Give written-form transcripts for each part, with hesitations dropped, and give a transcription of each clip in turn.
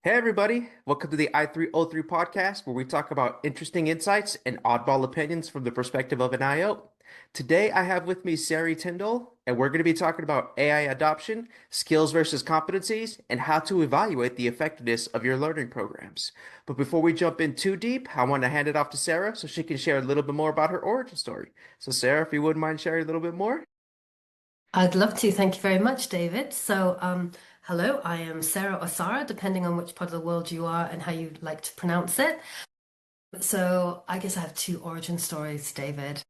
Hey everybody, welcome to the I303 podcast where we talk about interesting insights and oddball opinions from the perspective of an IO. Today I have with me Sari Tindall, and we're going to be talking about AI adoption, skills versus competencies, and how to evaluate the effectiveness of your learning programs. But before we jump in too deep, I want to hand it off to Sarah so she can share a little bit more about her origin story. So Sarah, if you wouldn't mind sharing a little bit more. I'd love to. Thank you very much, David. Hello, I am Sarah or Sara, depending on which part of the world you are and how you like to pronounce it. So, I guess I have two origin stories, David.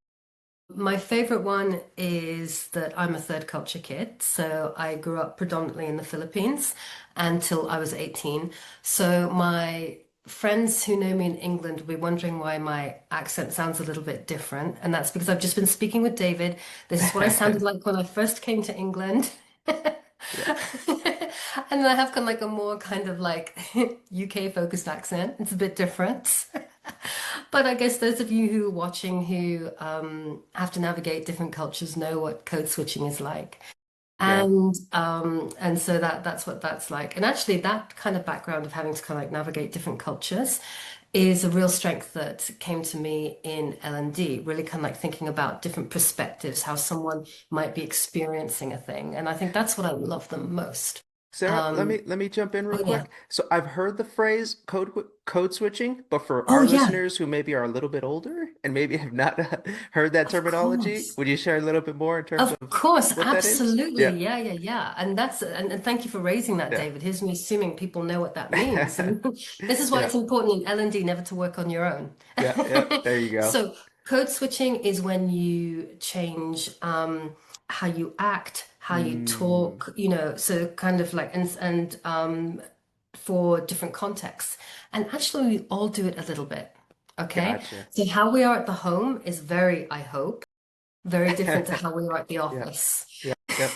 My favorite one is that I'm a third culture kid. So, I grew up predominantly in the Philippines until I was 18. So, my friends who know me in England will be wondering why my accent sounds a little bit different. And that's because I've just been speaking with David. This is what I sounded like when I first came to England. Yeah, And I have like a more kind of like UK focused accent. It's a bit different. But I guess those of you who are watching who have to navigate different cultures know what code switching is like. yeah. And so that's what that's like. And actually that kind of background of having to kind of like navigate different cultures is a real strength that came to me in L&D, really kind of like thinking about different perspectives, how someone might be experiencing a thing. And I think that's what I love the most. Sarah, let Um, me let me jump in real oh yeah. quick. So I've heard the phrase code switching, but for Oh our yeah. listeners who maybe are a little bit older and maybe have not heard that Of terminology, course. would you share a little bit more in terms Of of course, what that is? absolutely. Yeah. Yeah, yeah, yeah. And thank you for raising that, Yeah. David. Here's me assuming people know what that means. And this is why Yeah. it's important in L&D never to work on your own. Yeah. Yeah. There you go. So code switching is when you change how you act, how you Mm, talk, so kind of like for different contexts. And actually we all do it a little bit. Okay. gotcha. So how we are at the home is very, I hope, very different to how we are at the Yeah. office. Yeah. Yeah.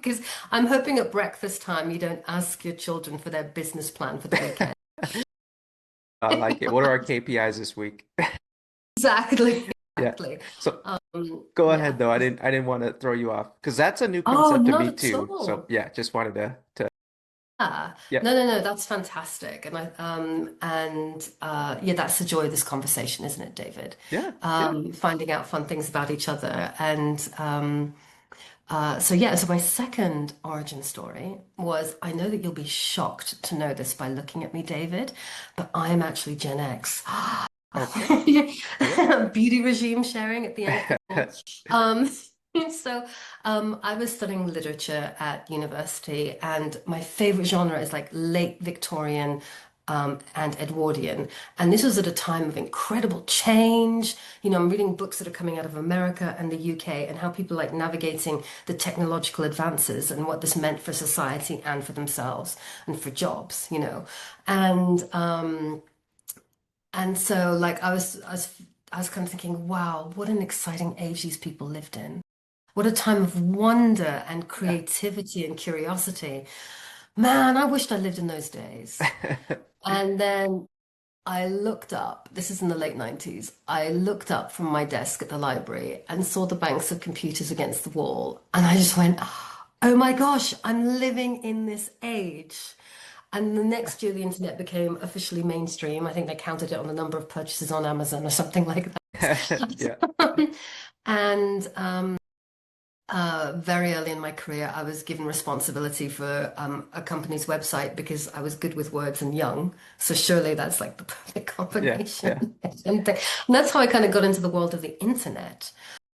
Because I'm hoping at breakfast time you don't ask your children for their business plan for the weekend. I like it. What are our KPIs this week? Exactly, Yeah. exactly. So go ahead Yeah. though. I didn't want to throw you off because that's a new Oh, concept to not me at too. So all. yeah, just wanted to Ah, yeah. no, no, no, that's fantastic. Yeah, that's the joy of this conversation, isn't it, David? Yeah. Yeah. Finding out fun things about each other. So my second origin story was I know that you'll be shocked to know this by looking at me, David, but I am actually Gen X. Okay. Yeah. Beauty regime sharing at the end of it all. Um, so I was studying literature at university, and my favorite genre is like late Victorian and Edwardian. And this was at a time of incredible change. I'm reading books that are coming out of America and the UK and how people like navigating the technological advances and what this meant for society and for themselves and for jobs. And um, and so like I was kind of thinking, wow, what an exciting age these people lived in. What a time of wonder and creativity and curiosity. Man, I wished I lived in those days. And then I looked up, this is in the late 90s. I looked up from my desk at the library and saw the banks of computers against the wall. And I just went, oh my gosh, I'm living in this age. And the next year, the internet became officially mainstream. I think they counted it on the number of purchases on Amazon or something like Yeah. that. And very early in my career, I was given responsibility for a company's website because I was good with words and young. So surely that's like the perfect Yeah. combination. Yeah. And that's how I kind of got into the world of the internet.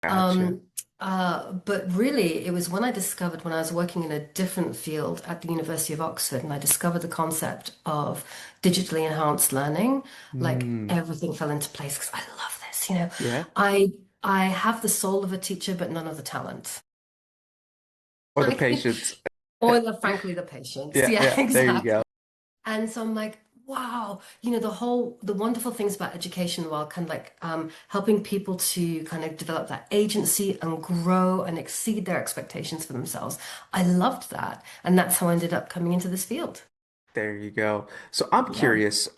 Gotcha. Um, but really, it was when I discovered, when I was working in a different field at the University of Oxford, and I discovered the concept of digitally enhanced learning, like Mm, everything fell into place because I love this. yeah. I I have the soul of a teacher, but none of the talent. Or the Like, patience. or frankly, the patience. Yeah. Yeah, Yeah. There you exactly. go. And so I'm like, wow, the wonderful things about education while kind of like helping people to kind of develop that agency and grow and exceed their expectations for themselves. I loved that. And that's how I ended up coming into this field. There you go. So I'm Yeah. curious.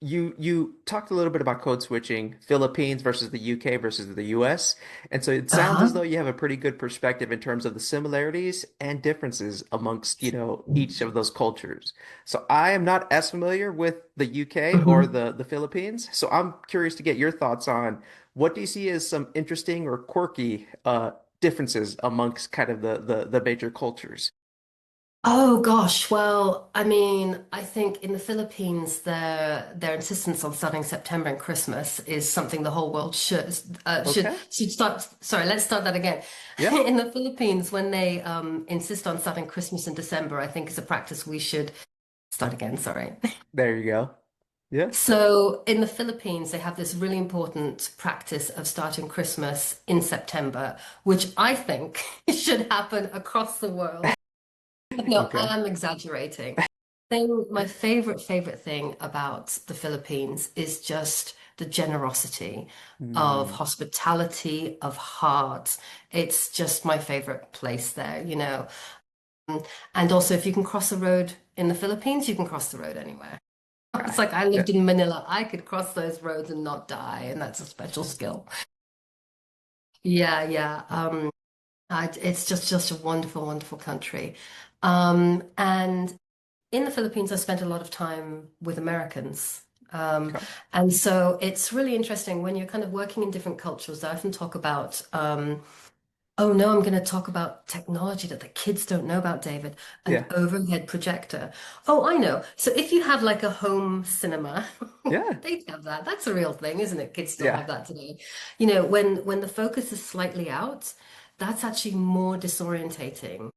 you talked a little bit about code switching, Philippines versus the UK versus the US. And so it sounds as though Uh-huh. you have a pretty good perspective in terms of the similarities and differences amongst, each of those cultures. So I am not as familiar with the UK or Mhm. the Philippines. So I'm curious to get your thoughts on what do you see as some interesting or quirky differences amongst kind of the major cultures. Oh gosh, well, I mean, I think in the Philippines, their insistence on starting September and Christmas is something the whole world Okay. should start. Sorry, let's start that again. Yeah. In the Philippines, when they insist on starting Christmas in December, I think is a practice we should start again. Sorry. There you go. Yeah. So in the Philippines, they have this really important practice of starting Christmas in September, which I think should happen across the world. No, Okay. I am exaggerating. My favorite thing about the Philippines is just the generosity of Hmm. hospitality, of heart. It's just my favorite place there, you know. And also, if you can cross the road in the Philippines, you can cross the road anywhere. It's like I Yeah. lived in Manila. I could cross those roads and not die, and that's a special skill. Yeah, yeah. It's just a wonderful, wonderful country. And in the Philippines, I spent a lot of time with Americans. Um, Okay. and so it's really interesting when you're kind of working in different cultures. I often talk about oh no, I'm going to talk about technology that the kids don't know about, David. An Yeah. overhead projector. Oh, I know. So if you have like a home cinema, Yeah. they have that. That's a real thing, isn't it? Kids still Yeah. have that today. You know, when the focus is slightly out, that's actually more disorientating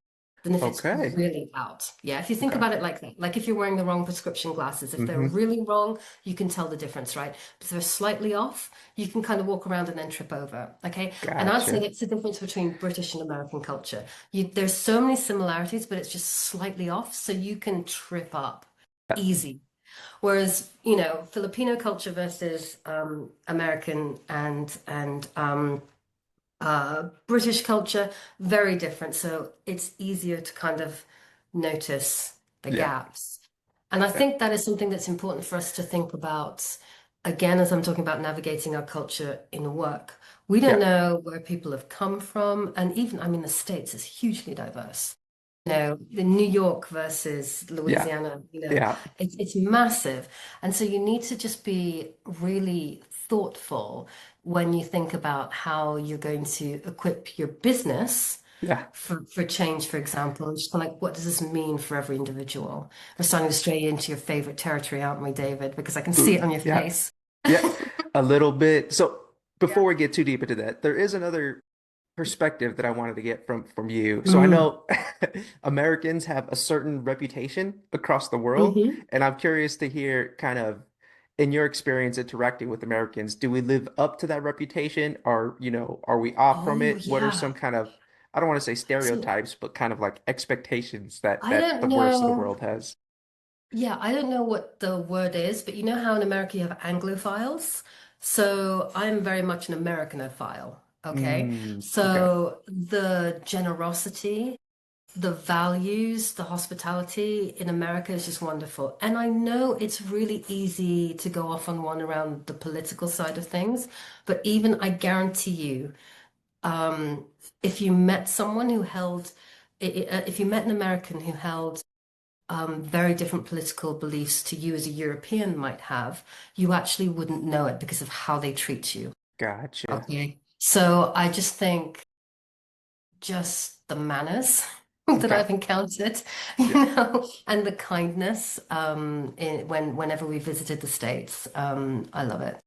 than if it's Okay. really out. Yeah, if you think Okay. about it like that, like if you're wearing the wrong prescription glasses, if they're Hmm. really wrong, you can tell the difference, right? But if they're slightly off, you can kind of walk around and then trip over. Okay. And I'd say Gotcha. it's the difference between British and American culture. There's so many similarities, but it's just slightly off, so you can trip up Yeah. easy. Whereas, you know, Filipino culture versus American and British culture, very different. So it's easier to kind of notice the Yeah. gaps. And I Yeah. think that is something that's important for us to think about, again, as I'm talking about navigating our culture in work. We don't Yeah. know where people have come from. And even, I mean, the States is hugely diverse. You know, the New York versus Yeah. Louisiana, you know, Yeah. it's massive. And so you need to just be really thoughtful when you think about how you're going to equip your business Yeah. for change, for example, and just kind of like, what does this mean for every individual? We're starting to stray into your favorite territory, aren't we, David? Because I can see Ooh, it on your yeah. face. Yeah. A little bit. So before Yeah. we get too deep into that, there is another perspective that I wanted to get from you. So I Mm. know Americans have a certain reputation across the world, Hmm. and I'm curious to hear kind of in your experience interacting with Americans, do we live up to that reputation or, are we off from Oh, it? What are some yeah. kind of, I don't want to say So stereotypes, but kind of like expectations that I that the don't rest of the know. world has? Yeah, I don't know what the word is, but you know how in America you have Anglophiles? So I'm very much an Americanophile. Okay. Okay. So the generosity, the values, the hospitality in America is just wonderful. And I know it's really easy to go off on one around the political side of things, but even I guarantee you, um, if you met someone who held, if you met an American who held very different political beliefs to you as a European might have, you actually wouldn't know it because of how they treat you. Gotcha. Okay. So I just think just the manners that Okay. I've encountered, Yeah. and the kindness whenever we visited the States. I love it.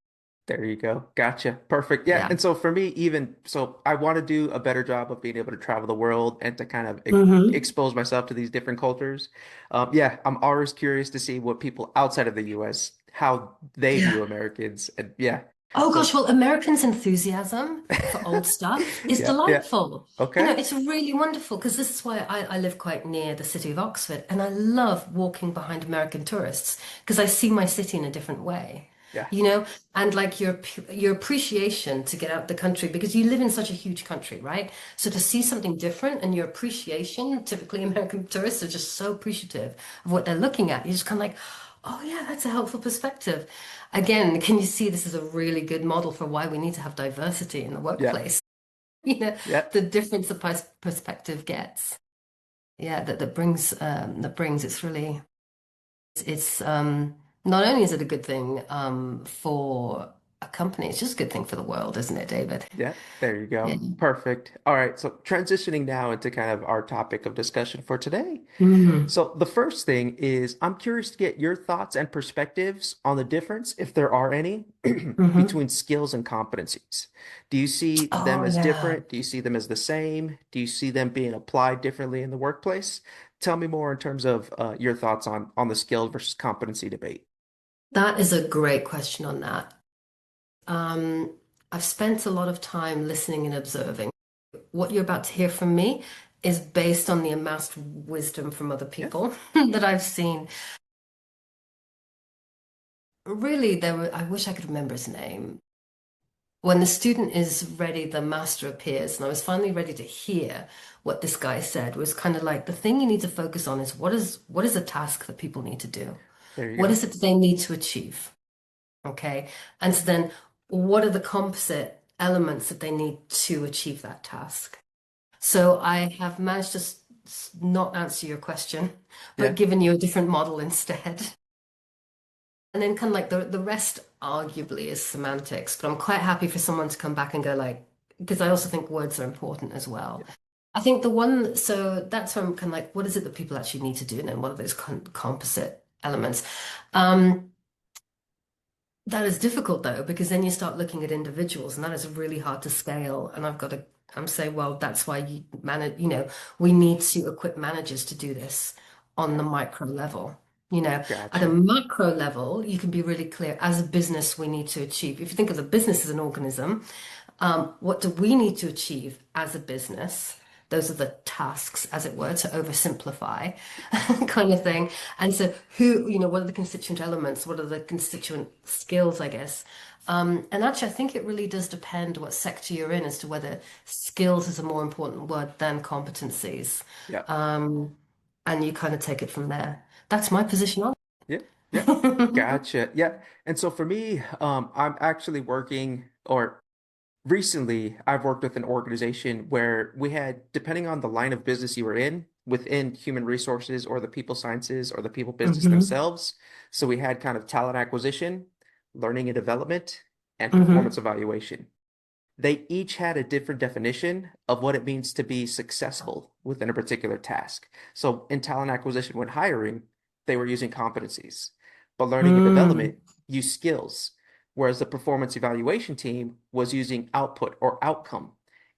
There you go. Gotcha. Perfect. Yeah. Yeah. And so for me, even so, I want to do a better job of being able to travel the world and to kind of Hmm. expose myself to these different cultures. Yeah, I'm always curious to see what people outside of the US, how they view Yeah. Americans. And yeah. Oh So gosh, well, Americans' enthusiasm for old stuff is yeah, yeah. delightful. You know, Okay. it's really wonderful because this is why I live quite near the city of Oxford and I love walking behind American tourists because I see my city in a different way. Yeah. You know, and like your appreciation to get out the country because you live in such a huge country, right? So to see something different and your appreciation, typically American tourists are just so appreciative of what they're looking at. You're just kind of like, Oh, yeah, that's a helpful perspective. Again, can you see this is a really good model for why we need to have diversity in the Yeah. workplace? You know, Yeah. the difference the perspective gets. Yeah, that brings it's really it's not only is it a good thing for a company, it's just a good thing for the world, isn't it, David? Yeah, there you Yeah. go. Perfect. All right, so transitioning now into kind of our topic of discussion for today. Mm. So the first thing is I'm curious to get your thoughts and perspectives on the difference, if there are any, Hmm. between skills and competencies. Do you see them Oh, as yeah. different? Do you see them as the same? Do you see them being applied differently in the workplace? Tell me more in terms of your thoughts on the skill versus competency debate. That is a great question on that. Um, I've spent a lot of time listening and observing. What you're about to hear from me is based on the amassed wisdom from other Yeah, people that I've seen. Really, I wish I could remember his name. When the student is ready, the master appears. And I was finally ready to hear what this guy said. It was kind of like the thing you need to focus on is what is a task that people need to do? there you What go. is it that they need to achieve? Okay. And so then what are the composite elements that they need to achieve that task? So I have managed to not answer your question, but Yeah, given you a different model instead. And then kind of like the rest arguably is semantics, but I'm quite happy for someone to come back and go like, because I also think words are important as well. yeah, I think the one, so that's where I'm kind of like, what is it that people actually need to do? And then what are those composite elements? Um, that is difficult though, because then you start looking at individuals and that is really hard to scale. And I'm saying, well, that's why you manage, we need to equip managers to do this on yeah. the micro level. At a Gotcha. macro level, you can be really clear as a business, we need to achieve. If you think of the business as an organism, what do we need to achieve as a business? Those are the tasks, as it were, to oversimplify kind of thing. And so what are the constituent elements? What are the constituent skills, I guess? And actually, I think it really does depend what sector you're in as to whether skills is a more important word than competencies. Yeah. Um, and you kind of take it from there. That's my position on Yeah, yeah, it. gotcha. Yeah. And so for me, I'm actually working, or recently, I've worked with an organization where we had, depending on the line of business you were in, within human resources or the people sciences or the people business Hmm. themselves. So we had kind of talent acquisition, learning and development, and performance Hmm. evaluation. They each had a different definition of what it means to be successful within a particular task. So in talent acquisition, when hiring, they were using competencies, but learning and development Mm. used skills, whereas the performance evaluation team was using output or outcome.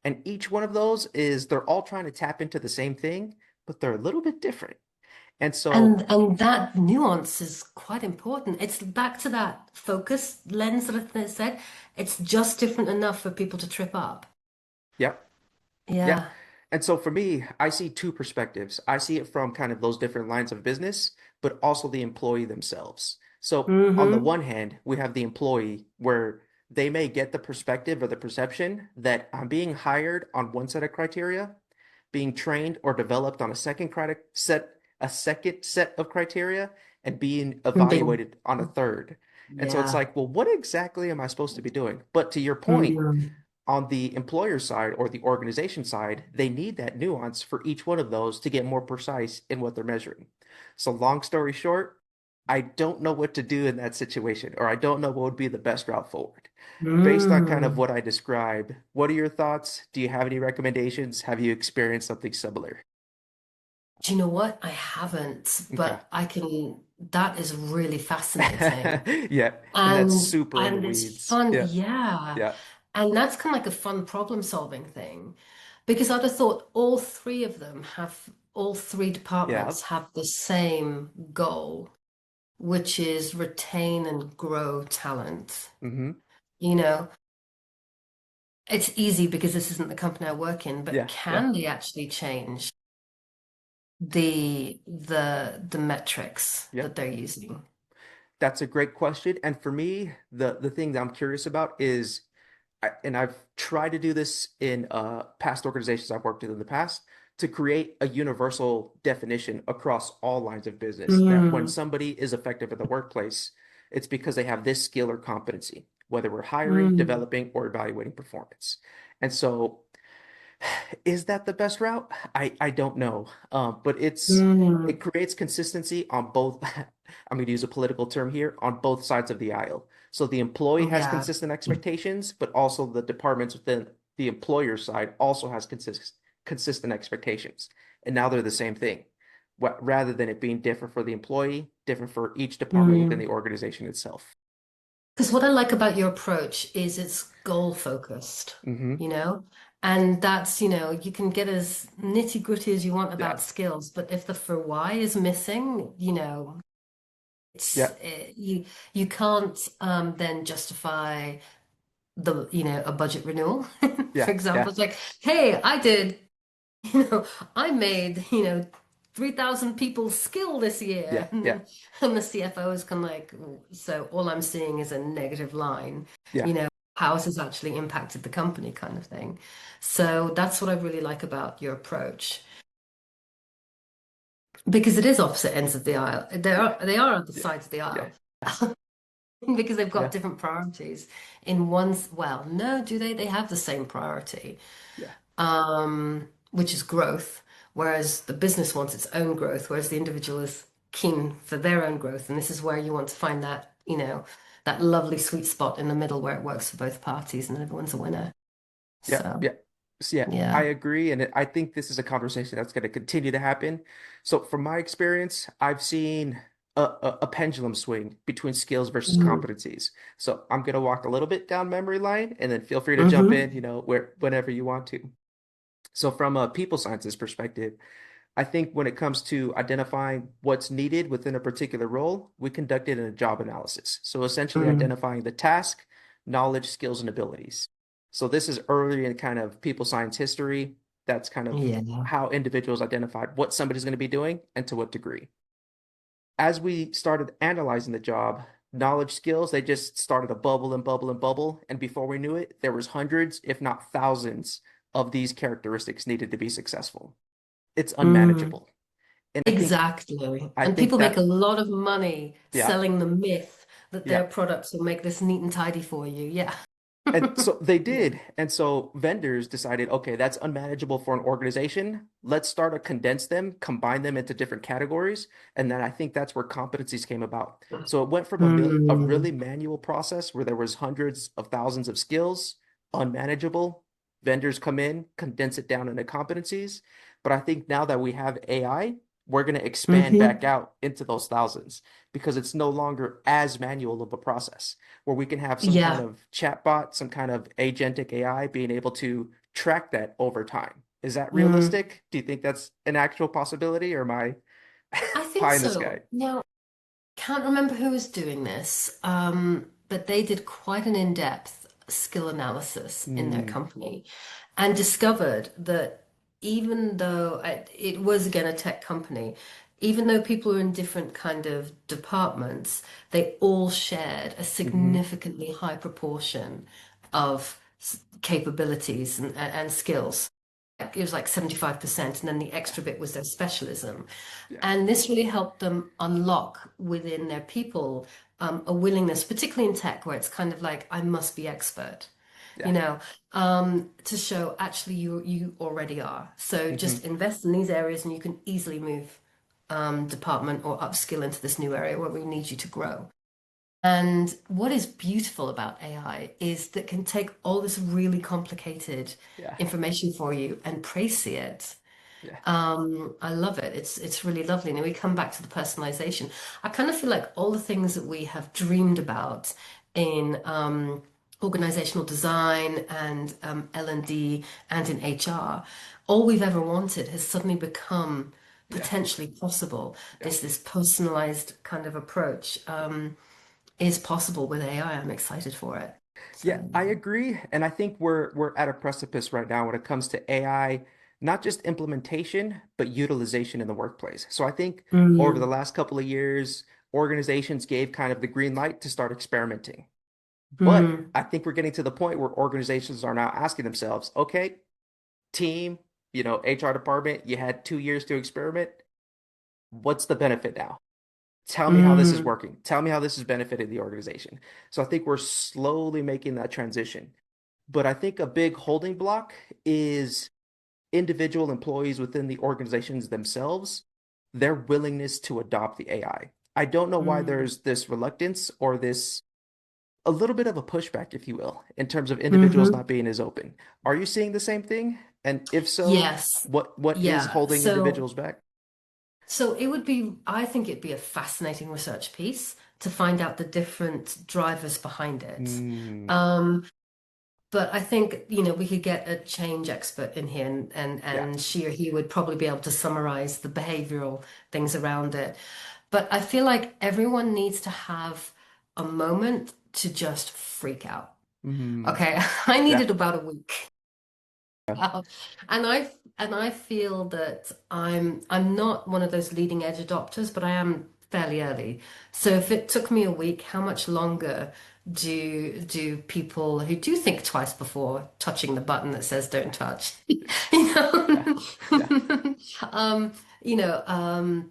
And each one of those is they're all trying to tap into the same thing, but they're a little bit different. And so, And that nuance is quite important. It's back to that focus lens that I said. It's just different enough for people to trip up. yeah, yeah. Yeah. And so for me, I see two perspectives. I see it from kind of those different lines of business, but also the employee themselves. So on the Mm-hmm. one hand, we have the employee where they may get the perspective or the perception that I'm being hired on one set of criteria, being trained or developed on a second set of criteria, and being And being, evaluated on a third. And so it's yeah. like, well, what exactly am I supposed to be doing? But to your point, Mm. on the employer side or the organization side, they need that nuance for each one of those to get more precise in what they're measuring. So, long story short, I don't know what to do in that situation, or I don't know what would be the best route forward. Based on kind of Mm. what I described, what are your thoughts? Do you have any recommendations? Have you experienced something similar? Do you know what? I haven't, Okay. but that is really fascinating. Yeah, and that's And super in the and it's weeds. fun, Yeah, yeah. yeah, And that's kind of like a fun problem solving thing. Because I'd have thought all three yeah. departments have the same goal, which is retain and grow talent. Hmm. You know, it's easy because this isn't the company I work in, but Yeah, yeah, can they actually change the metrics yeah. that they're using? That's a great question. And for me, the thing that I'm curious about is, and I've tried to do this in past organizations I've worked with in the past, to create a universal definition across all lines of business that when Mm, somebody is effective in the workplace, it's because they have this skill or competency, whether we're hiring, mm, developing, or evaluating performance. And so, is that the best route? I don't know. But it mm. creates consistency on both. I'm going to use a political term here on both sides of the aisle. So the employee has Yeah. consistent expectations, but also the departments within the employer side also has consistent expectations. And now they're the same thing. Rather than it being different for the employee, different for each department within Mm. the organization itself. Because what I like about your approach is it's goal focused, Hmm. you know? And that's, you can get as nitty-gritty as you want Yeah. about skills, but if the for why is missing, Yeah. you can't then justify a budget renewal. For Yeah. example, Yeah. it's like, hey, you know, I made, 3,000 people skill this year. Yeah. Yeah. And the CFO is kind of like, so all I'm seeing is a negative line, Yeah. you know, how has this actually impacted the company kind of thing. So that's what I really like about your approach. Because it is opposite ends of the aisle. They are at the Yeah. sides of the Yeah. aisle because they've got Yeah. different priorities. In one's, well, no, do they? They have the same priority, Yeah. which is growth, whereas the business wants its own growth, whereas the individual is keen for their own growth. And this is where you want to find that, that lovely sweet spot in the middle where it works for both parties and everyone's a winner. Yeah, So, yeah. So yeah, I yeah. agree, and I think this is a conversation that's going to continue to happen. So from my experience, I've seen a pendulum swing between skills versus Mm. competencies. So I'm going to walk a little bit down memory line, and then feel free to jump Hmm. in, whenever you want to. So from a people sciences perspective, I think when it comes to identifying what's needed within a particular role, we conducted a job analysis. So essentially Mm. identifying the task, knowledge, skills, and abilities. So this is early in kind of people science history. That's kind of Yeah. how individuals identified what somebody's going to be doing and to what degree. As we started analyzing the job, knowledge skills, they just started to bubble and bubble and bubble. And before we knew it, there was hundreds, if not thousands, of these characteristics needed to be successful. It's Mm. unmanageable. And Exactly. I And think people make a that, lot of money yeah, selling the myth that yeah. their products will make this neat and tidy for you. Yeah. And so they Yeah. did. And so vendors decided, okay, that's unmanageable for an organization. Let's start to condense them, combine them into different categories. And then I think that's where competencies came about. So it went from a Mm. really manual process where there was hundreds of thousands of skills, unmanageable. Vendors come in, condense it down into competencies. But I think now that we have AI, we're going to expand back Hmm. out into those thousands because it's no longer as manual of a process where we can have some kind Yeah. of chatbot, some kind of agentic AI being able to track that over time. Is that Mm. realistic? Do you think that's an actual possibility, or am I I think pie in the sky? so. Now, can't remember who was doing this, but they did quite an in-depth skill analysis in their Mm, company and discovered that even though it was again a tech company, even though people were in different kind of departments, they all shared a hmm. significantly high proportion of capabilities and skills. It was like 75%, and then the Yeah, extra bit was their specialism. yeah, And this really helped them unlock within their people a willingness, particularly in tech, where it's kind of like, I must be expert, yeah. to show actually you already are. So Hmm. just invest in these areas and you can easily move department or upskill into this new area where we need you to grow. And what is beautiful about AI is that can take all this really complicated Yeah, information for you and précis it. yeah, I love it. It's really lovely. And we come back to the personalization. I kind of feel like all the things that we have dreamed about in organizational design and L&D and in HR, all we've ever wanted has suddenly become yeah, potentially possible. yeah. This personalized kind of approach is possible with AI. I'm excited for it. So Yeah, I agree. And I think we're at a precipice right now when it comes to AI, not just implementation, but utilization in the workplace. So I think over the mm, last couple of years, organizations gave kind of the green light to start experimenting. But mm, I think we're getting to the point where organizations are now asking themselves, okay, team, HR department, you had 2 years to experiment. What's the benefit now? Tell me how this is Mm, working. Tell me how this has benefited the organization. So I think we're slowly making that transition. But I think a big holding block is individual employees within the organizations themselves, their willingness to adopt the AI. I don't know why mm, there's this reluctance or this a little bit of a pushback, if you will, in terms of individuals hmm. not being as open. Are you seeing the same thing? And if so, Yes. what is Yeah. holding individuals back? So it would be, I think it'd be a fascinating research piece to find out the different drivers behind it. Mm, Um, but I think, we could get a change expert in here yeah. and she or he would probably be able to summarize the behavioral things around it. But I feel like everyone needs to have a moment to just freak out. Mm, Okay. I yeah. needed about a week. Wow. And I feel that I'm not one of those leading edge adopters, but I am fairly early. So if it took me a week, how much longer do people who do think twice before touching the button that says don't touch, you Yeah. know, Yeah. um, you know, um,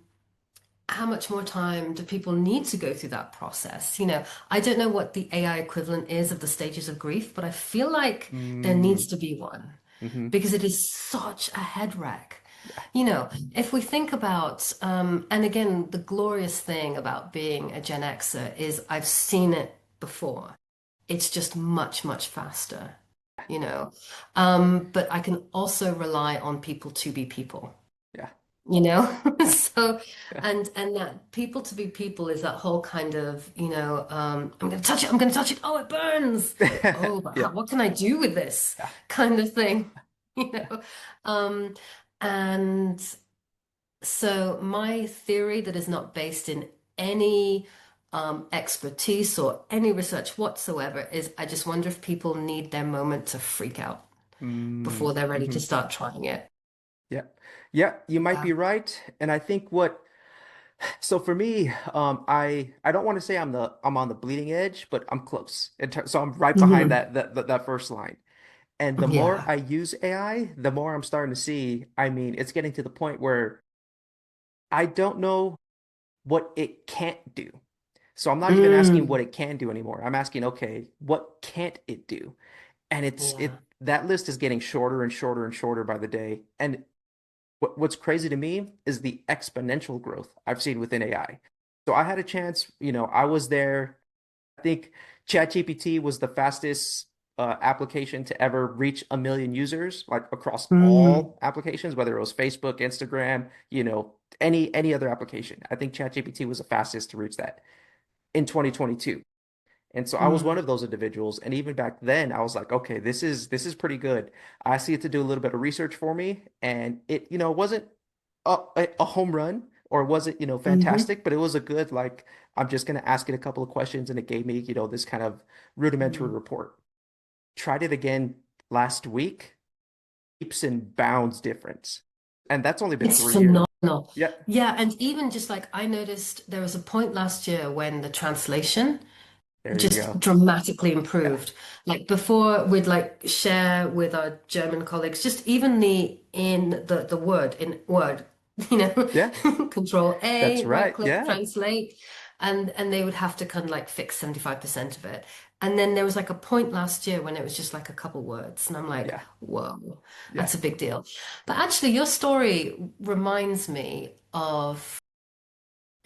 how much more time do people need to go through that process? I don't know what the AI equivalent is of the stages of grief, but I feel like there Mm, needs to be one hmm. because it is such a head wreck. Yeah. If we think about, and again, the glorious thing about being a Gen Xer is I've seen it before. It's just much, much faster, you know. But I can also rely on people to be people, Yeah. you know? Yeah. So, Yeah. and that people to be people is that whole kind of, I'm gonna touch it, I'm gonna touch it, oh, it burns. Oh, but Yeah. what can I do with this Yeah. kind of thing, you Yeah. know? Um, and so my theory that is not based in any expertise or any research whatsoever is I just wonder if people need their moment to freak out Mm, before they're ready to hmm. start trying it. Yeah. Yeah, you might Yeah. be right. And I think so for me, I don't want to say I'm on the bleeding edge, but I'm close. So I'm right behind Mhm. that first line. And the more Yeah. I use AI, the more I'm starting to see, I mean, it's getting to the point where I don't know what it can't do. So I'm not even asking Mm. what it can do anymore. I'm asking, okay, what can't it do? And Yeah. that list is getting shorter and shorter and shorter by the day. And what's crazy to me is the exponential growth I've seen within AI. So I had a chance, I was there. I think ChatGPT was the fastest application to ever reach 1 million users, like across Mm. all applications, whether it was Facebook, Instagram, any other application. I think ChatGPT was the fastest to reach that in 2022. And so I was one Mm. of those individuals. And even back then, I was like, okay, this is pretty good. I see it to do a little bit of research for me. And it wasn't a home run or was it, Hmm. fantastic, but it was a good, like, I'm just gonna ask it a couple of questions and it gave me, this kind of rudimentary Mm. report. Tried it again last week, leaps and bounds difference. And that's only been It's 3 years. phenomenal. Yeah, Yeah, and even just like I noticed there was a point last year when the translation there you just go. dramatically Yeah, improved. Like before, we'd like share with our German colleagues, just even the word in word, you know, yeah, Control that's A, right right. click, Yeah, translate, and they would have to kind of like fix 75% of it. And then there was like a point last year when it was just like a couple words, and I'm like, yeah, whoa, yeah, that's a big deal. But actually, your story reminds me of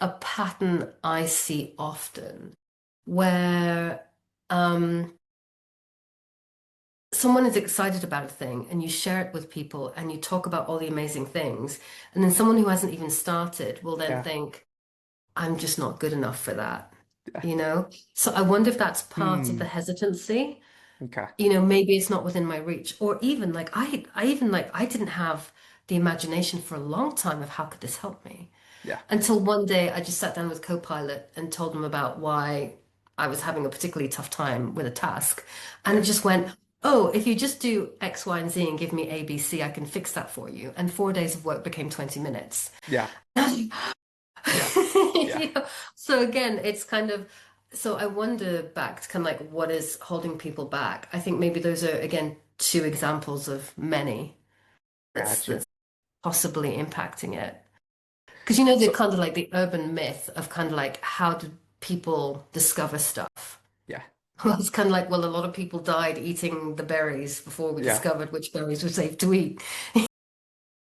a pattern I see often where um, someone is excited about a thing and you share it with people and you talk about all the amazing things, and then someone who hasn't even started will then yeah, think, I'm just not good enough for that, yeah. you know? So I wonder if that's part of the Hmm. hesitancy. Okay. Maybe it's not within my reach, or even like I even like I didn't have the imagination for a long time of how could this help me. Yeah. Until one day I just sat down with Copilot and told him about why I was having a particularly tough time with a task. And it Yeah. just went, oh, if you just do X, Y, and Z and give me A, B, C, I can fix that for you. And 4 days of work became 20 minutes. Yeah. Yeah. Yeah. You know, so again, it's kind of, so I wonder back to kind of like what is holding people back. I think maybe those are, again, two examples of many. Gotcha. that's possibly impacting it. Because you know the So kind of like the urban myth of kind of like how did people discover stuff? yeah, Well, it's kind of like, well, a lot of people died eating the berries before we yeah, discovered which berries were safe to eat.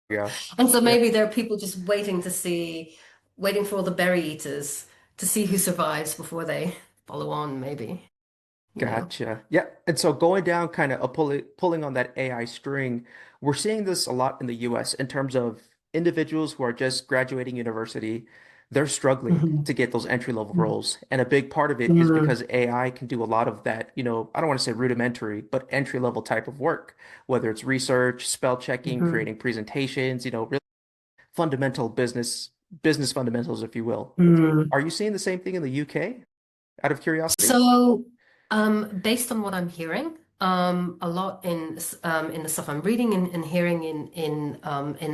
yeah, And so yeah. maybe there are people just waiting for all the berry eaters to see who survives before they follow on, maybe, you know. Gotcha. Yeah. And so going down kind of pulling on that AI string, we're seeing this a lot in the US in terms of individuals who are just graduating university. They're struggling Mhm. to get those entry level roles. And a big part of it is Mm, because AI can do a lot of that, I don't want to say rudimentary, but entry level type of work, whether it's research, spell checking, mhm, creating presentations, really fundamental business fundamentals, if you will. mm. Are you seeing the same thing in the UK out of curiosity? So, based on what I'm hearing, a lot in the stuff I'm reading and hearing in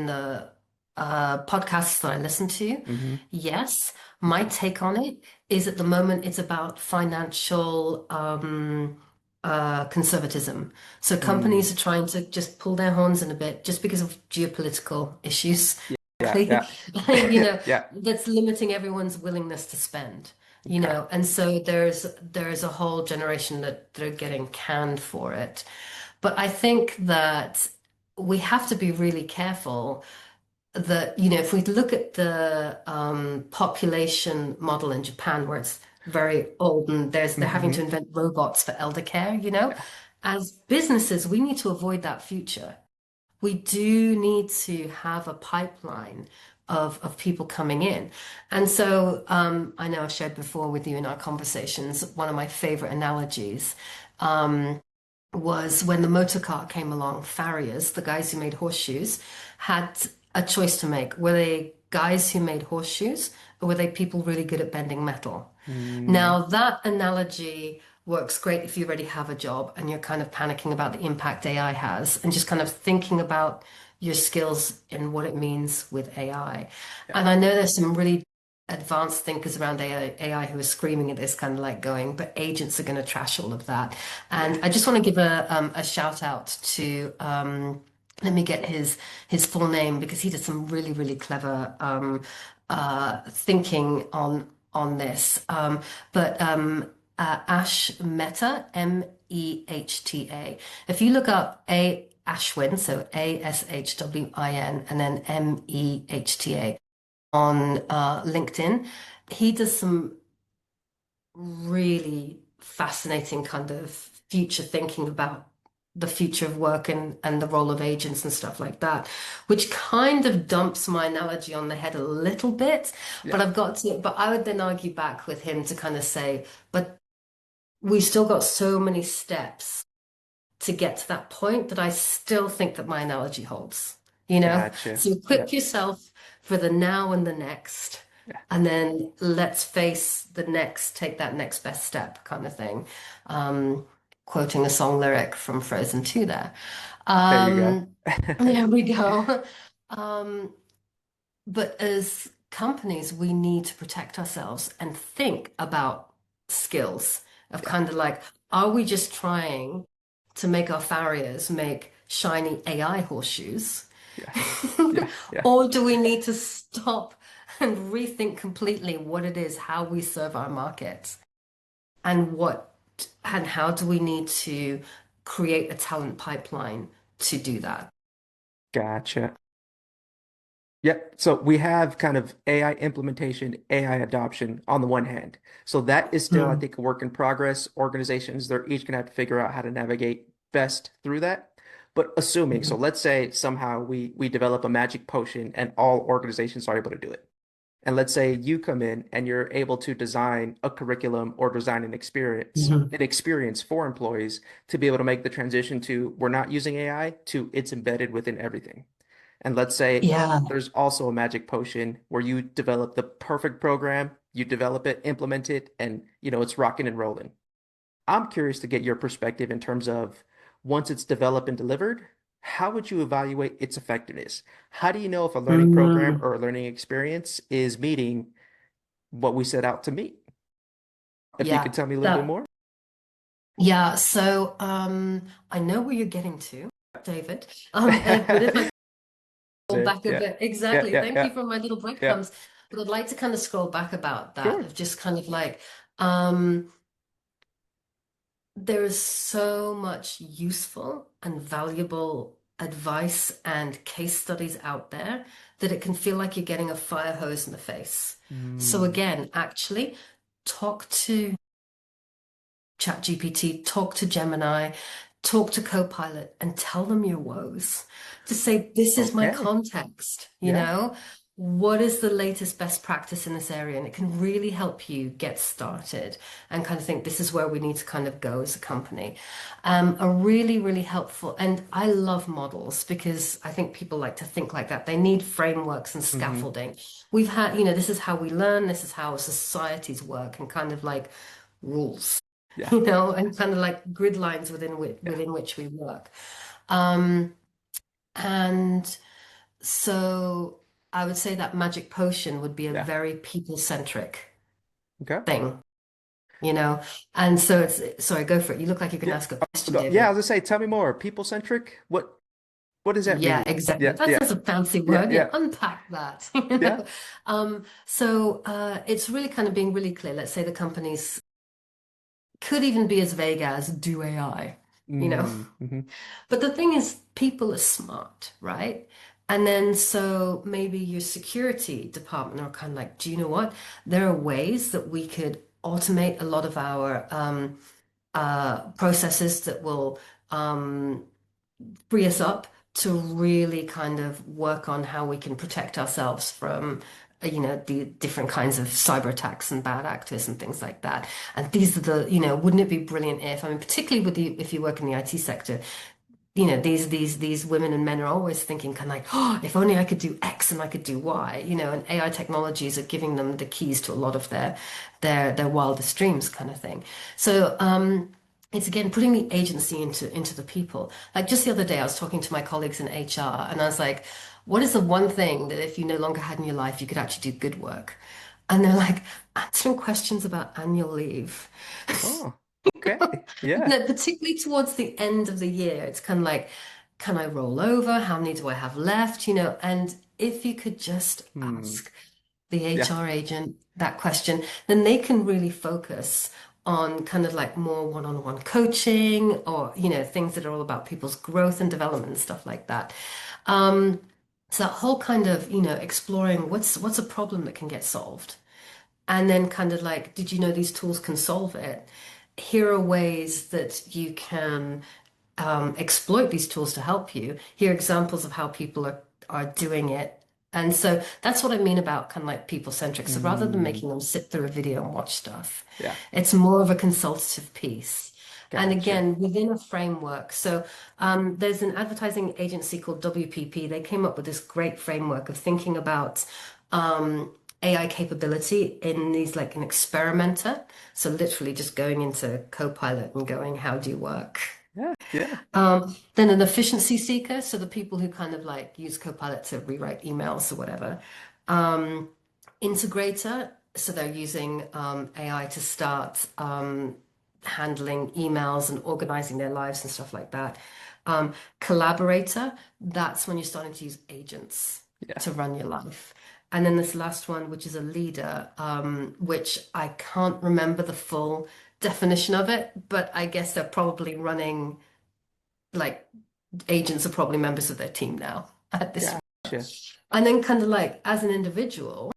the podcasts that I listen to, Hmm. yes, my Okay. take on it is at the moment it's about financial conservatism. So Mm. companies are trying to just pull their horns in a bit just because of geopolitical issues, Yeah, frankly, yeah. you know, Yeah. that's limiting everyone's willingness to spend. You Okay. know, and so there's a whole generation that they're getting canned for it. But I think that we have to be really careful that, you know, if we look at the population model in Japan, where it's very old and they're having to Hmm. invent robots for elder care, you know, Yeah. as businesses, we need to avoid that future. We do need to have a pipeline of people coming in. And so I know I've shared before with you in our conversations, one of my favorite analogies was when the motor car came along, farriers, the guys who made horseshoes, had a choice to make. Were they guys who made horseshoes, or were they people really good at bending metal? Mm, Now, that analogy works great if you already have a job and you're kind of panicking about the impact AI has and just kind of thinking about your skills and what it means with AI. yeah. And I know there's some really advanced thinkers around AI who are screaming at this, kind of like going, but agents are going to trash all of that. Yeah. And I just want to give a shout out to let me get his full name because he did some really clever thinking on this. Ash Mehta, Mehta. If you look up A Ashwin, so Ashwin, and then Mehta on LinkedIn, he does some really fascinating kind of future thinking about the future of work and the role of agents and stuff like that, which kind of dumps my analogy on the head a little bit. Yeah. But I would then argue back with him to kind of say, but we've still got so many steps to get to that point that I still think that my analogy holds, you know? Gotcha. So Yeah. equip yourself for the now and the next, Yeah. and then let's face the next, take that next best step kind of thing. Um, Quoting a song lyric from Frozen 2 there. There you go. Um, there we go. Um, but as companies, we need to protect ourselves and think about skills of Yeah. kind of like, are we just trying to make our farriers make shiny AI horseshoes? Yeah. Yeah. Yeah. Or do we need to stop and rethink completely what it is, how we serve our market, and how do we need to create a talent pipeline to do that? Gotcha. Yep. So we have kind of AI implementation, AI adoption on the one hand. So that is still, I Mm, think, a work in progress. Organizations, they're each going to have to figure out how to navigate best through that. But assuming, so mhm. let's say somehow we develop a magic potion and all organizations are able to do it. And let's say you come in and you're able to design a curriculum or design Mhm. an experience for employees to be able to make the transition to we're not using AI to it's embedded within everything. And let's say Yeah. there's also a magic potion where you develop the perfect program, you develop it, implement it, and it's rocking and rolling. I'm curious to get your perspective in terms of once it's developed and delivered, how would you evaluate its effectiveness? How do you know if a learning program Mm, or a learning experience is meeting what we set out to meet? If you could yeah. tell me a little bit That more. Yeah, so I know where you're getting to, David. But if I scroll bit. back a Yeah. bit. Yeah, Exactly. yeah, Thank yeah, you for my little yeah. breadcrumbs. But I'd like to kind of scroll back about that, Sure. of just kind of like, um, there is so much useful and valuable advice and case studies out there that it can feel like you're getting a fire hose in the face. So Mm, again, actually, talk to ChatGPT, talk to Gemini, talk to Copilot, and tell them your woes. To say, this is my okay. context, you Yeah. know? What is the latest best practice in this area? And it can really help you get started and kind of think this is where we need to kind of go as a company. A really, really helpful. And I love models because I think people like to think like that. They need frameworks and Hmm. scaffolding. We've had, you know, this is how we learn, this is how societies work, and kind of like rules. Yeah. You know, and kind of like grid lines Yeah. within which we work. Um, and so I would say that magic potion would be a Yeah. very people-centric Okay. thing, you know? And so it's, sorry, go for it. You look like you can Yeah. ask a question, No, yeah, I was David. gonna say, tell me more. People centric? What does that Yeah, mean? exactly. Yeah, That's yeah, just a fancy yeah, word. Yeah, yeah, unpack that. You yeah. know? It's really kind of being really clear. Let's say the companies could even be as vague as do AI, you know? Mm, hmm. But the thing is, people are smart, right? And then so maybe your security department are kind of like, do you know what? There are ways that we could automate a lot of our processes that will um, free us up to really kind of work on how we can protect ourselves from you know the different kinds of cyber attacks and bad actors and things like that. And these are the, you know, wouldn't it be brilliant if, I mean, particularly with the, if you work in the IT sector, you know, these women and men are always thinking kind of like, oh, if only I could do X and I could do Y, you know, and AI technologies are giving them the keys to a lot of their wildest dreams kind of thing. So it's again putting the agency into the people. Like just the other day, I was talking to my colleagues in HR, and I was like, what is the one thing that if you no longer had in your life, you could actually do good work? And they're like, answering questions about annual leave. Oh, okay. Yeah. No, particularly towards the end of the year, it's kind of like, can I roll over? How many do I have left? You know, and if you could just Hmm. ask the Yeah. HR agent that question, then they can really focus on kind of like more one-on-one coaching or, you know, things that are all about people's growth and development and stuff like that. Um, so that whole kind of, you know, exploring what's a problem that can get solved. And then kind of like, did you know these tools can solve it? Here are ways that you can exploit these tools to help you. Here are examples of how people are doing it. And so that's what I mean about kind of like people centric. So rather than Mm, making them sit through a video and watch stuff, yeah. it's more of a consultative piece. And Gotcha. again, within a framework. So there's an advertising agency called WPP. They came up with this great framework of thinking about AI capability in these like an experimenter. So literally just going into Copilot and going, how do you work? Yeah. Yeah. Then an efficiency seeker, so the people who kind of like use Copilot to rewrite emails or whatever. Um, Integrator, so they're using AI to start handling emails and organizing their lives and stuff like that. Collaborator, that's when you're starting to use agents Yeah. to run your life. And then this last one, which is a leader, which I can't remember the full definition of it, but I guess they're probably running like agents are probably members of their team now at this. Gotcha. And then kind of like as an individual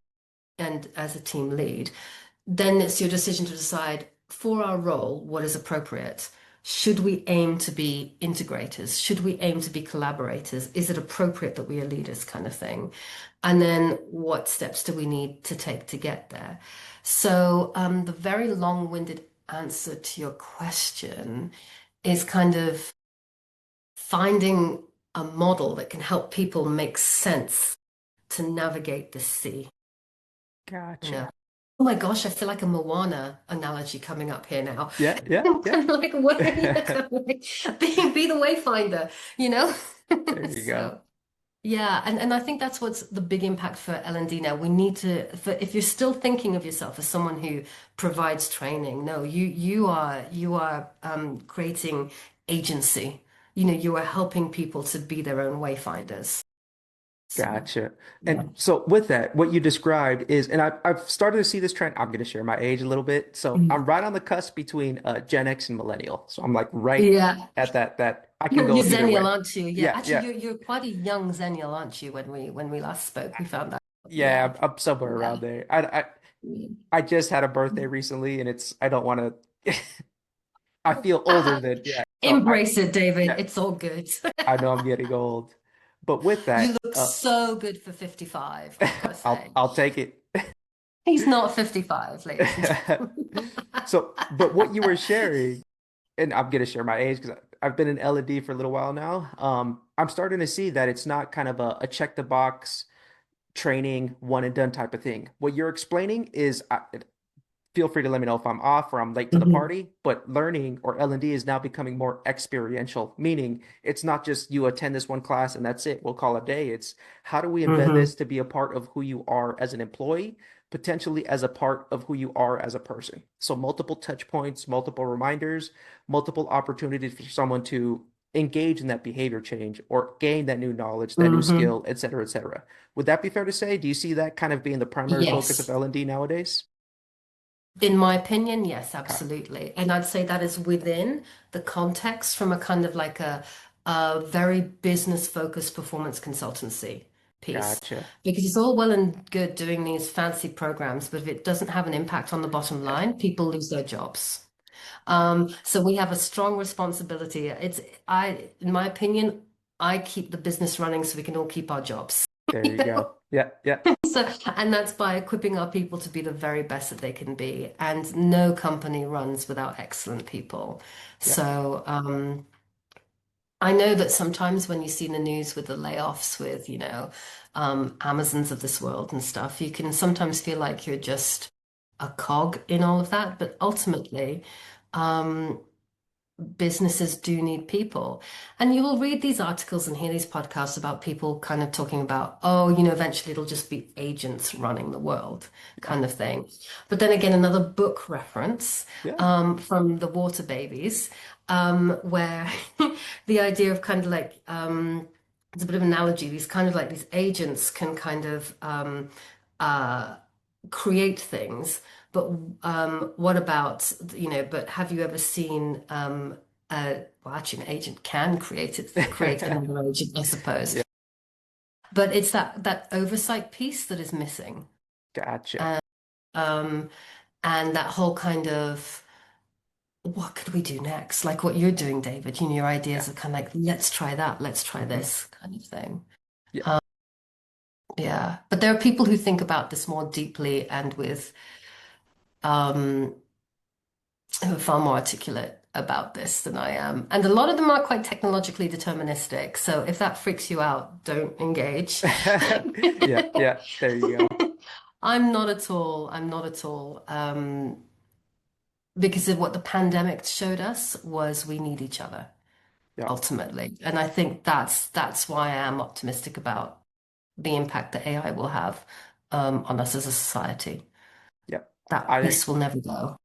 and as a team lead, then it's your decision to decide for our role what is appropriate. Should we aim to be integrators? Should we aim to be collaborators? Is it appropriate that we are leaders, kind of thing? And then what steps do we need to take to get there? So the very long-winded answer to your question is kind of finding a model that can help people make sense to navigate the sea, you know. Gotcha. Oh my gosh, I feel like a Moana analogy coming up here now. Yeah. Yeah. I'm Yeah. kind of like, what, you know, kind of like be the wayfinder, you know? There you go. So yeah, and I think that's what's the big impact for L&D now. We need to, for if you're still thinking of yourself as someone who provides training, no, you are creating agency. You know, you are helping people to be their own wayfinders. So, Gotcha. yeah. And so with that, what you described is, and I've started to see this trend. I'm going to share my age a little bit. So I'm right on the cusp between Gen X and millennial. So I'm like right Yeah. at that I can You're go either Xennial, way. aren't you? Yeah. Yeah, Actually, yeah. you're quite a young Xennial, aren't you? When we last spoke, we found that. Yeah, Yeah. I'm somewhere Yeah. around there. I just had a birthday recently and it's I don't want to I feel older than yeah. So Embrace it, David. yeah, It's all good. I know I'm getting old. But with You that, look so good for 55, I've got to say. I'll take it. He's not 55, ladies and gentlemen. So, but what you were sharing, and I'm gonna share my age because I've been in L&D for a little while now. I'm starting to see that it's not kind of a check the box training, one and done type of thing. What you're explaining is feel free to let me know if I'm off or I'm late to the Mhm. party, but learning or L&D is now becoming more experiential, meaning it's not just you attend this one class and that's it. We'll call it a day. It's how do we embed Mhm. this to be a part of who you are as an employee, potentially as a part of who you are as a person. So multiple touch points, multiple reminders, multiple opportunities for someone to engage in that behavior change or gain that new knowledge, that new Mhm. skill, et cetera, et cetera. Would that be fair to say? Do you see that kind of being the primary focus of Yes. L&D nowadays? In my opinion, yes, Okay. absolutely. And I'd say that is within the context from a kind of like a very business focused performance consultancy piece. Gotcha. Because it's all well and good doing these fancy programs, but if it doesn't have an impact on the bottom line, people lose their jobs. So we have a strong responsibility. In my opinion, I keep the business running so we can all keep our jobs. There you go. Yeah, yeah, So, and that's by equipping our people to be the very best that they can be. And no company runs without excellent people. yeah. So, I know that sometimes when you see in the news with the layoffs with, Amazons of this world and stuff, you can sometimes feel like you're just a cog in all of that. But ultimately, um, businesses do need people. And you will read these articles and hear these podcasts about people kind of talking about, oh, eventually it'll just be agents running the world Yeah, kind of thing. But then again, another book reference yeah. from the Water Babies, where the idea of kind of like, it's a bit of an analogy, these kind of like these agents can kind of uh, create things. But what about, but have you ever seen well, actually, an agent can create another agent, I suppose. Yeah, But it's that oversight piece that is missing. gotcha. And um, and that whole kind of what could we do next? Like what you're doing, David, your Yeah. ideas are kind of like, let's try that, let's try Hmm. this kind of thing. Yeah. Yeah. But there are people who think about this more deeply and with um who are far more articulate about this than I am. And a lot of them are quite technologically deterministic. So if that freaks you out, don't engage. Yeah, yeah. There you go. I'm not at all. I'm not at all. Because of what the pandemic showed us was we need each other Yeah, ultimately. And I think that's why I am optimistic about the impact that AI will have on us as a society. yeah. That I piece will never go.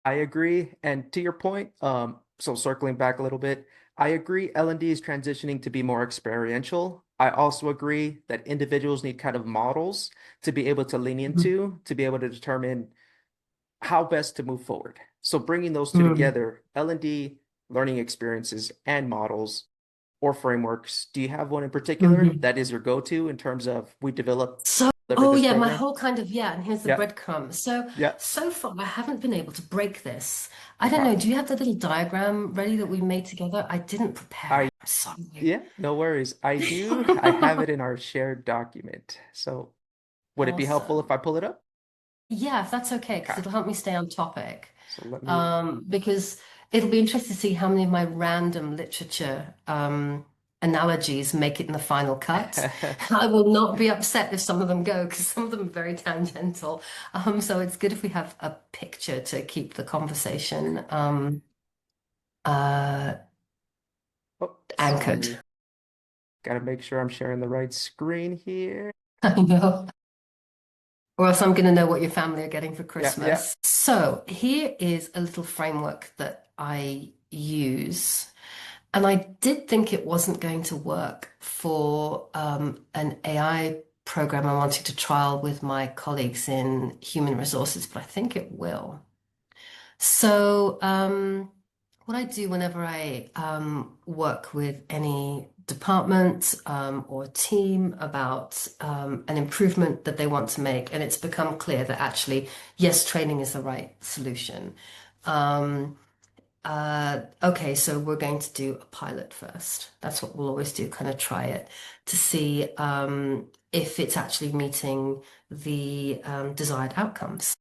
I agree. And to your point, so circling back a little bit, I agree L&D is transitioning to be more experiential. I also agree that individuals need kind of models to be able to lean Mhm. into, to be able to determine how best to move forward. So bringing those two Mm. together, L&D, learning experiences and models or frameworks, do you have one in particular Mhm. that is your go-to in terms of we develop, So, deliver oh this yeah, my program? whole kind of, yeah, and here's the Yeah, breadcrumb. So, yeah. so far I haven't been able to break this. I don't Okay. know, do you have the little diagram ready that we made together? I didn't prepare I it. I'm sorry. Yeah, no worries. I do. I have it in our shared document. So would it be helpful if Awesome. I pull it up? Yeah, if that's okay, because Okay. it'll help me stay on topic. So let me Because it'll be interesting to see how many of my random literature analogies make it in the final cut. I will not be upset if some of them go, because some of them are very tangential. So it's good if we have a picture to keep the conversation uh, Oh, anchored. sorry. Gotta make sure I'm sharing the right screen here. I know. Or else I'm going to know what your family are getting for Yeah, yeah. Christmas. So here is a little framework that I use. And I did think it wasn't going to work for an AI program I wanted to trial with my colleagues in human resources, but I think it will. So, what I do whenever I work with any department or team about an improvement that they want to make, and it's become clear that actually, yes, training is the right solution. Um, okay, so we're going to do a pilot first. That's what we'll always do, kind of try it to see if it's actually meeting the desired outcomes.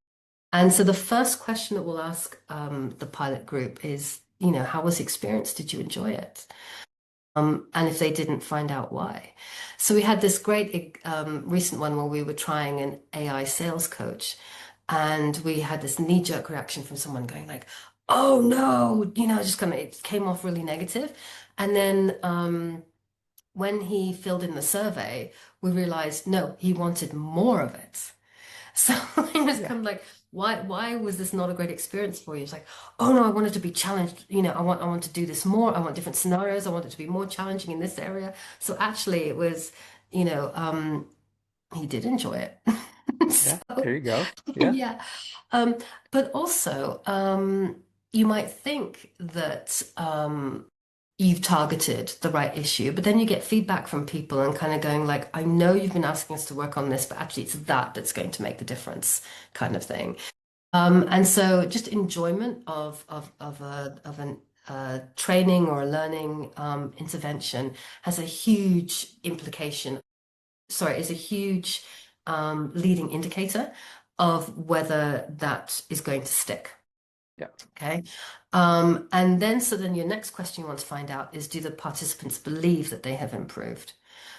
And so the first question that we'll ask the pilot group is, how was the experience? Did you enjoy it? And if they didn't, find out why. So we had this great recent one where we were trying an AI sales coach, and we had this knee-jerk reaction from someone going like, "Oh no," just kind of it came off really negative. And then when he filled in the survey, we realized no, he wanted more of it. So it was Yeah. kind of like, why was this not a great experience for you? It's like, oh no, I wanted to be challenged. I want to do this more. I want different scenarios. I want it to be more challenging in this area. So actually, it was, you know, um, he did enjoy it. Yeah. So There you go. Yeah. yeah, um, but also, you might think that you've targeted the right issue, but then you get feedback from people and kind of going like, I know you've been asking us to work on this, but actually it's that that's going to make the difference, kind of thing. And so just enjoyment of an training or a learning intervention has a huge implication. Sorry, is a huge leading indicator of whether that is going to stick. Yeah. Okay. And then, so then your next question you want to find out is, do the participants believe that they have improved?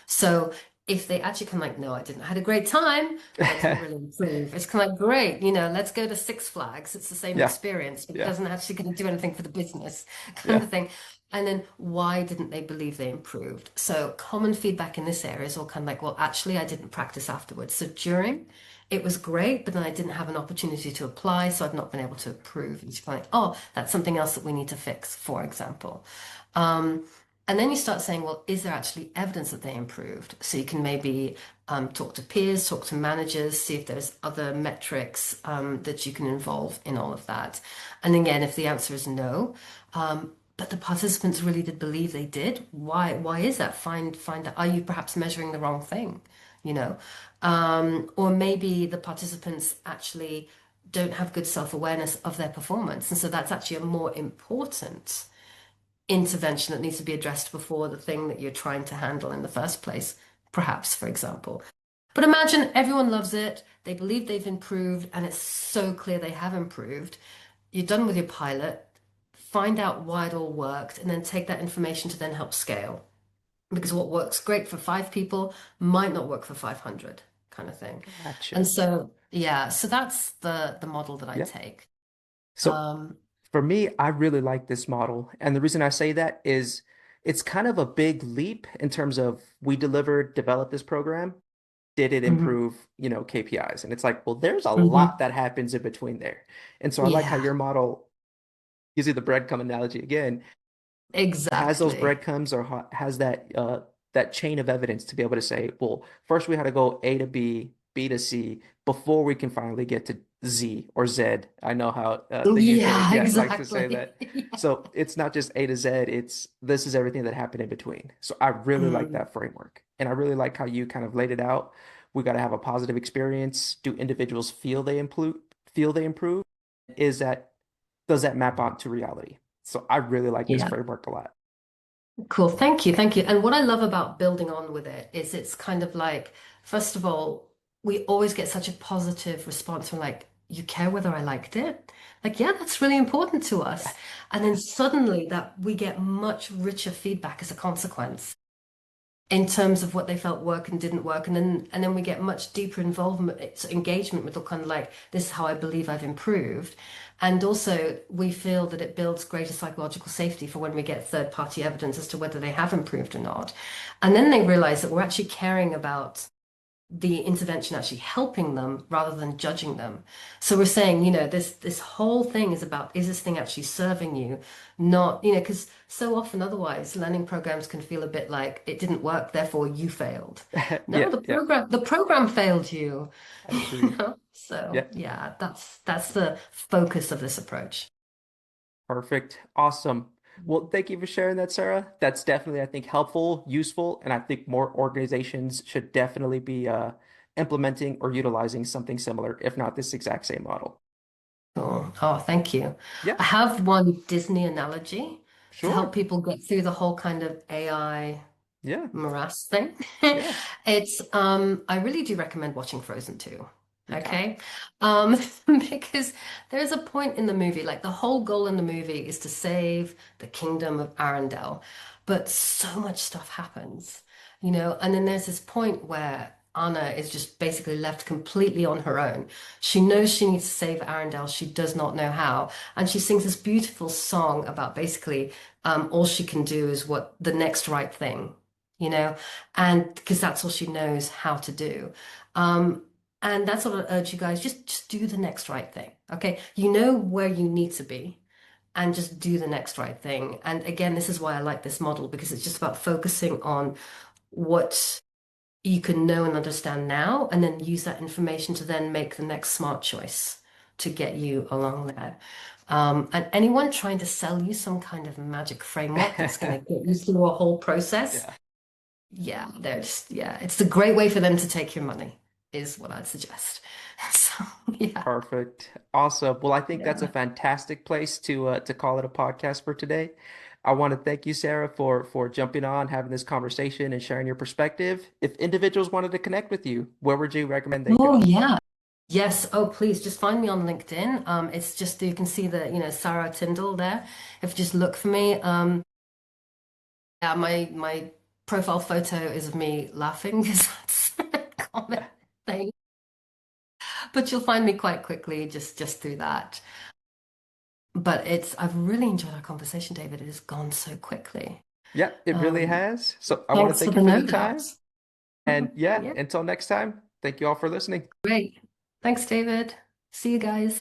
So if they actually kind of like, no, I didn't, I had a great time, but I didn't really improve. It's kind of like, great, let's go to Six Flags. It's the same Yeah. experience, but it Yeah. doesn't actually going to do anything for the business kind Yeah. of thing. And then why didn't they believe they improved? So common feedback in this area is all kind of like, well, actually, I didn't practice afterwards. So during, it was great, but then I didn't have an opportunity to apply, so I've not been able to approve. And it's like, oh, that's something else that we need to fix, for example. Um, and then you start saying, well, is there actually evidence that they improved? So you can maybe talk to peers, talk to managers, see if there's other metrics that you can involve in all of that. And again, if the answer is no, but the participants really did believe they did, why is that? Find out, are you perhaps measuring the wrong thing? You know, or maybe the participants actually don't have good self-awareness of their performance. And so that's actually a more important intervention that needs to be addressed before the thing that you're trying to handle in the first place, perhaps, for example. But imagine everyone loves it, they believe they've improved, and it's so clear they have improved. You're done with your pilot, find out why it all worked, and then take that information to then help scale because what works great for 5 people might not work for 500 kind of thing. And Gotcha. so, yeah, so that's the model that I Yeah. take. So Um, for me, I really like this model. And the reason I say that is it's kind of a big leap in terms of we developed this program. Did it mhm, improve, KPIs? And it's like, well, there's a lot mhm. that happens in between there. And so I like how Yeah, your model, using the breadcrumb analogy again, has those exactly. breadcrumbs or has that chain of evidence to be able to say, well, first we had to go A to B, B to C before we can finally get to Z or Z. I know how the UK, Yeah, yeah, likes to say exactly. that. So it's not just A to Z, it's this is everything that happened in between. So I really like Mm, that framework. And I really like how you kind of laid it out. We got to have a positive experience. Do individuals feel they improve? Is that does that map onto reality? So I really like this yeah. framework a lot. Cool. Thank you. Thank you. And what I love about building on with it is it's kind of like, first of all, we always get such a positive response from like, you care whether I liked it? Like, yeah, that's really important to Yeah. us. And then suddenly that we get much richer feedback as a consequence in terms of what they felt work and didn't work. And then we get much deeper involvement, it's engagement with the kind of like, this is how I believe I've improved. And also we feel that it builds greater psychological safety for when we get third party evidence as to whether they have improved or not. And then they realize that we're actually caring about the intervention actually helping them rather than judging them. So we're saying, this whole thing is about, is this thing actually serving you? Not, because so often otherwise learning programs can feel a bit like it didn't work, therefore you failed. Yeah, No, the yeah, program the program failed you. I agree. So Yeah, yeah, that's the focus of this approach. perfect. Awesome. Well, thank you for sharing that, Sarah. That's definitely, I think, helpful, useful, and I think more organizations should definitely be implementing or utilizing something similar, if not this exact same model. Sure. Oh, thank you. Yeah, I have one Disney analogy to help sure. people get through the whole kind of AI Yeah, morass thing. yeah. It's I really do recommend watching Frozen 2. Okay. Okay. Um because there's a point in the movie, like the whole goal in the movie is to save the kingdom of Arendelle. But so much stuff happens, and then there's this point where Anna is just basically left completely on her own. She knows she needs to save Arendelle. She does not know how. And she sings this beautiful song about basically all she can do is what the next right thing, you know, and because that's all she knows how to do. Um, and that's what I urge you guys, just do the next right thing. Okay. You know where you need to be and just do the next right thing. And again, this is why I like this model because it's just about focusing on what you can know and understand now, and then use that information to then make the next smart choice to get you along there. And anyone trying to sell you some kind of magic framework that's going to get you through a whole process, Yeah. yeah, it's a great way for them to take your money, is what I'd suggest. So, yeah, Perfect. Awesome. Well, I think that's a yeah. fantastic place to call it a podcast for today. I want to thank you, Sarah, for jumping on, having this conversation, and sharing your perspective. If individuals wanted to connect with you, where would you recommend they Oh, go? yeah. Yes. Oh, please just find me on LinkedIn. It's just you can see Sarah Tindall there. If you just look for me. Yeah, my profile photo is of me laughing because that's a common thing. But you'll find me quite quickly just through that. But I've really enjoyed our conversation, David. It has gone so quickly. Yeah, it really Um, has. So I want to Thanks for thank you the for the note time. outs. And yeah, Yeah, until next time, thank you all for listening. great. Thanks, David. See you guys.